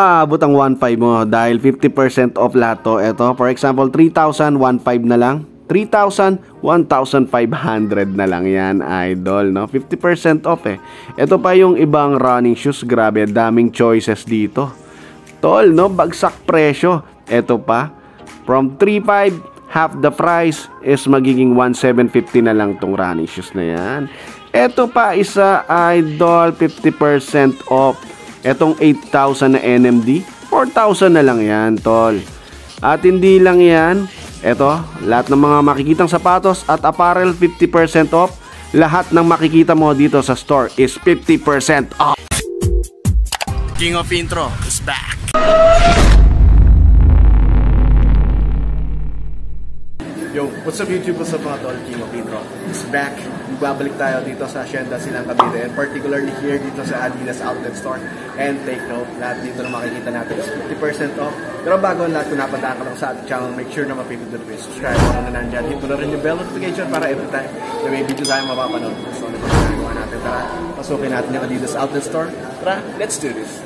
Abot ang 1.5 mo dahil 50% off lahat to. Ito, for example, 3,000, 1.5 na lang. 3,000, 1,500 na lang yan, idol, no? 50% off eh. Ito pa yung ibang running shoes. Grabe, daming choices dito. Tol, no? Bagsak presyo. Ito pa, from 3,500, half the price is magiging 1,750 na lang tong running shoes na yan. Ito pa isa, idol, 50% off. Etong 8,000 na NMD, 4,000 na lang yan, tol. At hindi lang yan, eto, lahat ng mga makikitang sapatos at apparel 50% off. Lahat ng makikita mo dito sa store is 50% off. King of Intro is back. Yo, what's up YouTube? What's up mga tol? King of Intro is back. Babalik tayo dito sa Hacienda Silang Cavite, and particularly here dito sa Adidas Outlet Store. And take note, lahat dito na makikita natin is 50% off. Pero bago ang lahat, kung napadaan ka lang sa ating channel, make sure na mapindot na subscribe mo na nandyan. Hit mo na rin yung bell notification para every time na may video tayo mapapanood. So, ano ba ginagawa natin? Tara, pasukin natin yung Adidas Outlet Store. Tara, let's do this.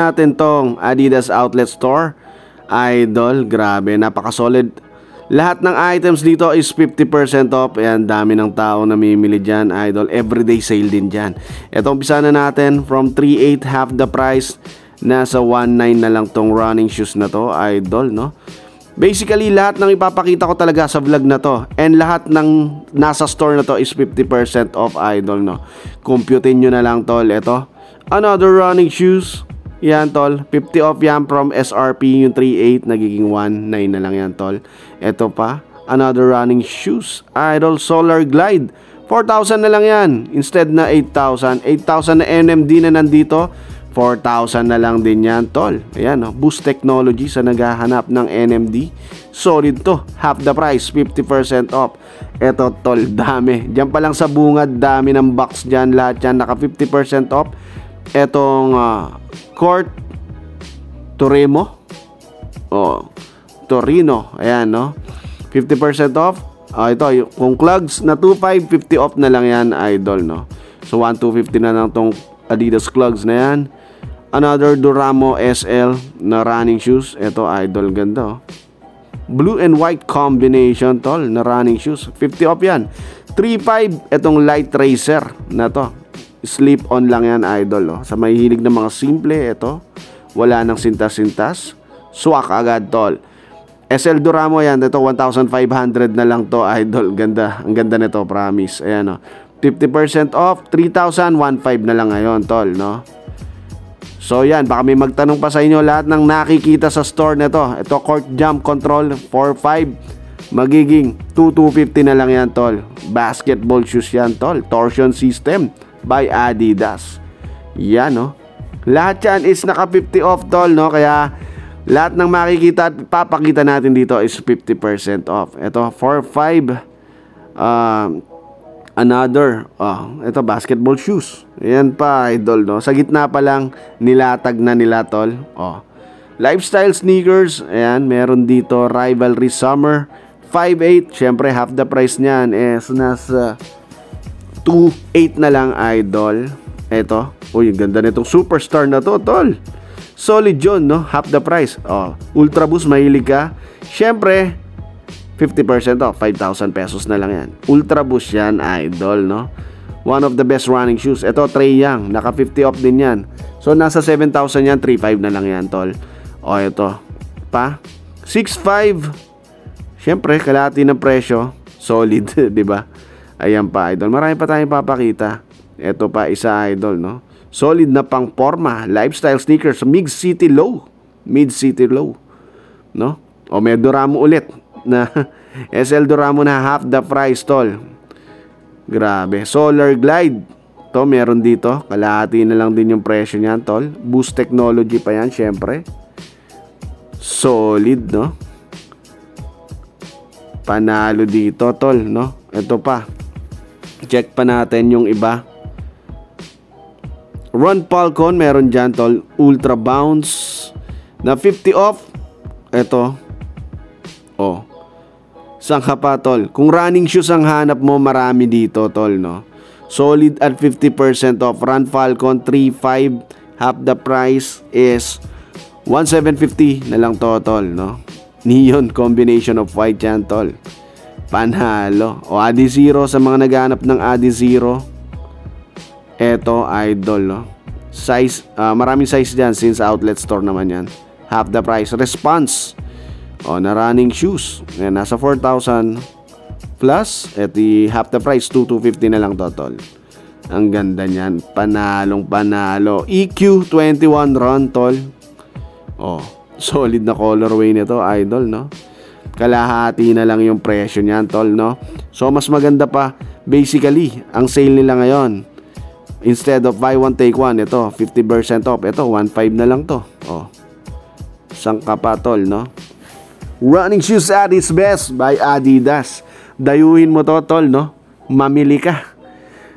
Natin tong Adidas Outlet Store. Idol, grabe, napaka-solid. Lahat ng items dito is 50% off. Ayan, dami ng tao namimili dyan, idol. Everyday sale din dyan. Ito, umpisa na natin from 3,800, half the price. Nasa 1,900 na lang tong running shoes na to, idol, no? Basically, lahat ng ipapakita ko talaga sa vlog na to, and lahat ng nasa store na to is 50% off, idol, no? Computein nyo na lang, tol. Ito, another running shoes. Yan, tol, 50 off yan from SRP. Yung 3,800 nagiging 1,900 na lang yan, tol. Ito pa, another running shoes, idol, Solar Glide, 4,000 na lang yan instead na 8,000. 8,000 na NMD na nandito, 4,000 na lang din yan, tol. Ayan, no? Boost technology sa naghahanap ng NMD. Solid to, half the price, 50% off. Ito, tol, dami. Diyan pa lang sa bungad, dami ng box dyan. Lahat yan naka 50% off. Etong Court Torino, Torino, ayan, no? 50% off. Ito, kung clogs na 2,500, 50 off na lang yan, idol, no? So 1,250 na lang tong Adidas clogs na yan. Another Duramo SL na running shoes. Ito, idol, ganda, oh. Blue and white combination, tol, na running shoes, 50 off yan. 3,500, etong Light Racer na to, slip on lang yan, idol, oh. Sa mahihilig ng mga simple, ito, wala nang sintas-sintas, swak agad, tol. SL Duramo yan, ito 1,500 na lang to, idol. Ganda, ang ganda nito, promise. Ayan, no? 50% off, 3,000, 1,500 na lang ngayon, tol, no? So yan, baka may magtanong pa sa inyo lahat ng nakikita sa store nito. Ito, Court Jump Control 4,500, magiging 2,250 na lang yan, tol. Basketball shoes yan, tol. Torsion system by Adidas. Yan, no? Lahat yan is naka 50 off, tol, no? Kaya lahat ng makikita at papakita natin dito is 50% off. Ito, 4,500. Another, ito, basketball shoes. Ayan pa, idol, no? Sa gitna pa lang, nilatag na nila, tol. Lifestyle sneakers. Ayan, meron dito, Rivalry Summer 5,800. Syempre, half the price niyan is nasa 2,800 na lang, idol. Ito, uy, ganda nitong Superstar na to, tol. Solid yun, no? Half the price. Ultra Boost, mahilig ka. Syempre, 50% off, 5,000 pesos na lang yan. Ultra Boost yan, idol, no? One of the best running shoes. Ito, Trae Young, naka 50 off din yan. So, nasa 7,000 yan, 3,500 na lang yan, tol. Ito, pa, 6,500. Syempre, kalahati ng presyo. Solid, di ba? Ayan pa, idol. Marami pa tayong papakita. Ito pa, isa, idol, no? Solid na pang forma, lifestyle sneakers, mid-city low, no? May Duramo ulit na SL Duramo na half the price, tol. Grabe. Solar Glide, to meron dito, kalahati na lang din yung presyo niyan, tol. Boost technology pa yan, syempre. Solid, no? Panalo dito, tol, no? Ito pa, check pa natin yung iba. Ron Falcon, meron dyan, tol. Ultra Bounce na 50 off. Ito, saan ka pa, tol? Kung running shoes ang hanap mo, marami dito, tol, no? Solid at 50% off. Ron Falcon 3,500, half the price is 1,750 na lang to, tol, no? Neon combination of white yan, tol. Panalo. O Adizero, sa mga naghahanap ng Adizero, eto, idol, no? Size, maraming size dyan since outlet store naman yan. Half the price. Response, o na running shoes, yan, nasa 4,000 plus. Eto, half the price, 2,250 na lang to, tol. Ang ganda niyan. Panalong panalo. EQ 21 run, tol. Oh, solid na colorway nito, idol, no? Kalahati na lang yung presyo niyan, tol, no? So, mas maganda pa. Basically, ang sale nila ngayon, instead of buy one, take one, ito, 50% off. Ito, 1.5 na lang to. Oh, sangka pa, tol, no? Running shoes at its best by Adidas. Dayuhin mo to, tol, no? Mamili ka.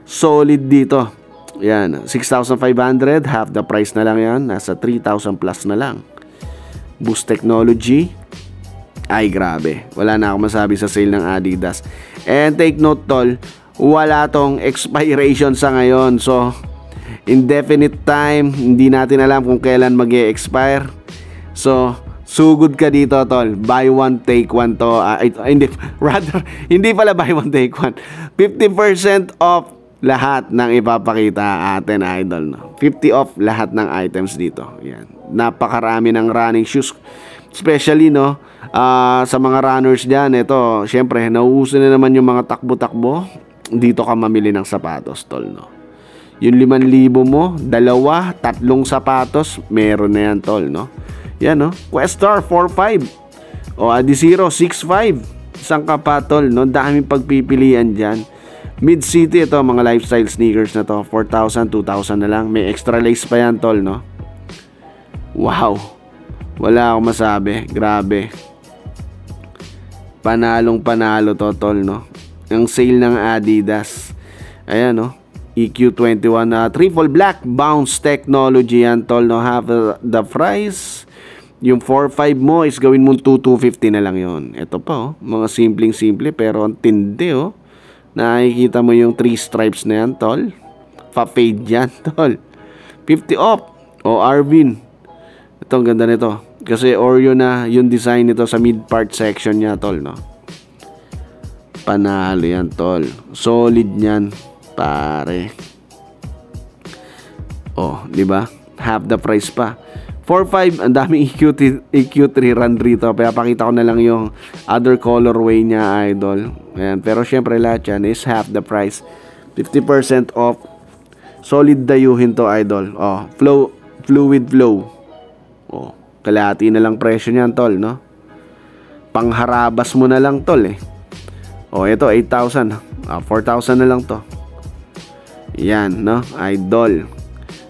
Solid dito. Yan, 6,500, half the price na lang yan. Nasa 3,000 plus na lang. Boost technology. Ay, grabe. Wala na akong masabi sa sale ng Adidas. And take note, tol, wala tong expiration sa ngayon. So, indefinite time. Hindi natin alam kung kailan mag-e-expire. So, sugod ka dito, tol. Buy one, take one to. Hindi pala buy one, take one. 50% off lahat ng ipapakita atin, idol, no? 50 off lahat ng items dito. Yan. Napakarami ng running shoes. Especially, no, sa mga runners dyan, ito, syempre, nauuso na naman yung mga takbo-takbo. Dito ka mamili ng sapatos, tol, no? Yung 5,000 mo, 2, 3 sapatos, meron na yan, tol, no? Yan, no? Questar 4.5. O Adizero 6.5. Isang kapatol, no? Daming pagpipilian dyan. Mid-city, ito, mga lifestyle sneakers na to, 4,000, 2,000 na lang. May extra lace pa yan, tol, no? Wow. Wala akong masabi. Grabe. Panalong panalo to, tol, no? Ang sale ng Adidas. Ayan, no? EQ21 na triple black bounce technology yan, tol, no? Half the price. Yung 4.5 mo is gawin mo 2,250 na lang yon. Ito pa, oh. Mga simpleng-simple pero ang tindi, oh. Nakikita mo yung 3 stripes na yan, tol. Pa-fade yan, tol. 50 off. O Arvin. Ito, ang ganda nito. Kasi Oreo na yung design nito sa mid-part section niya, tol, no? Panalo yan, tol. Solid yan, pare. Oh, di ba? Half the price pa. 4.5, ang daming EQ3 run rito. Kaya pakita ko na lang yung other colorway niya, idol. Ayan. Pero syempre lahat yan is half the price. 50% off. Solid dayuhin to, idol. Oh, fluid flow. Oh, kalahati na lang presyo niyan, tol, no? Pangharabas mo na lang, tol, eh. Oh, ito 8,000. 4,000 na lang to. Yan, no? Idol.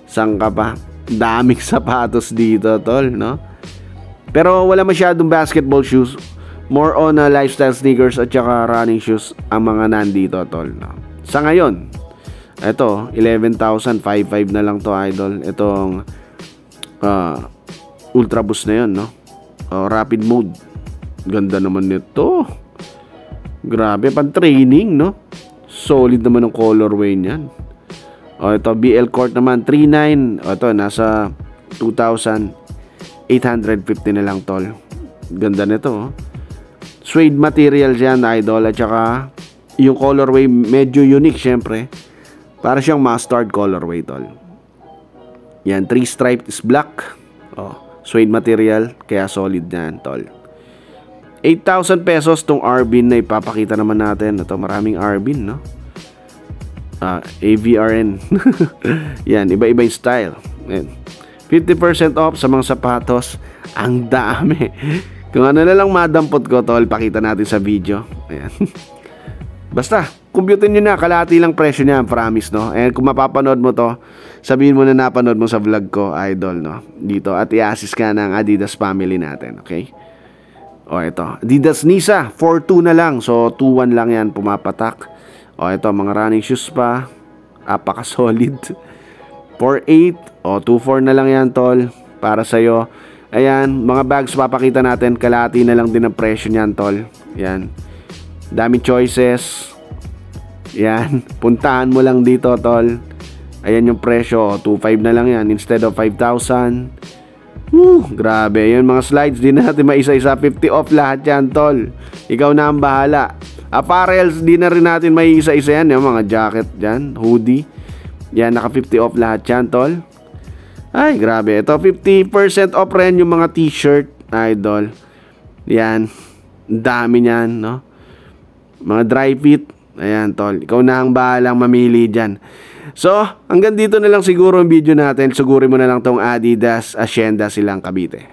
Saan ka pa? Daming sapatos dito, tol, no? Pero wala masyadong basketball shoes. More on lifestyle sneakers at saka running shoes ang mga nandito, tol, no? Sa ngayon, ito, 11,550 na lang to, idol. Itong Ultra Boost na yun, no? Rapid mode. Ganda naman nito. Grabe, pan training, no? Solid naman ang colorway niyan. Ito, BL Court naman, 3.9. Ito, nasa 2,850 na lang, tol. Ganda nito, oh. Suede material yan, idol. At saka, yung colorway, medyo unique, syempre. Para siyang mustard colorway, tol. Yan, 3 stripe is black. Oh, suede material, kaya solid na yan, tol. 8,000 pesos tong Arbin na ipapakita naman natin. Ito, maraming Arbin, no? AVRN. Yan, iba-iba yung style. Yan. 50% off sa mga sapatos. Ang dami. Kung ano na lang madampot ko, tol, pakita natin sa video. Ayan. Basta, computin nyo na, kalahati lang presyo niya, promise, no? And kung mapapanood mo to, sabihin mo na napanood mo sa vlog ko, idol, no? Dito, at i-assist ka ng Adidas family natin, okay? O, ito, Adidas Nisa, 4.2 na lang. So, 2.1 lang yan, pumapatak. O, ito, mga running shoes pa. Apaka-solid. 4.8. O, 2.4 na lang yan, tol. Para sa'yo. Ayan, mga bags papakita natin. Kalahati na lang din ang presyo niyan, tol. Ayan. Daming choices. Ayan. Puntahan mo lang dito, tol. Ayan yung presyo. O, 2.5 na lang yan. Instead of 5,000. Grabe. Yun mga slides, di na natin maisa-isa. 50 off lahat yan, tol. Ikaw na ang bahala. Apparels, di na rin natin may isa-isa yan. Yung mga jacket dyan, hoodie. Yan, naka 50 off lahat yan, tol. Ay, grabe. Ito, 50% off rin yung mga t-shirt, idol. Yan. Dami niyan, no? Mga dry fit. Ayan, tol. Ikaw na ang bahalang mamili dyan. So, hanggang dito na lang siguro ang video natin. Sugurin mo na lang tong Adidas Hacienda Silang Cavite.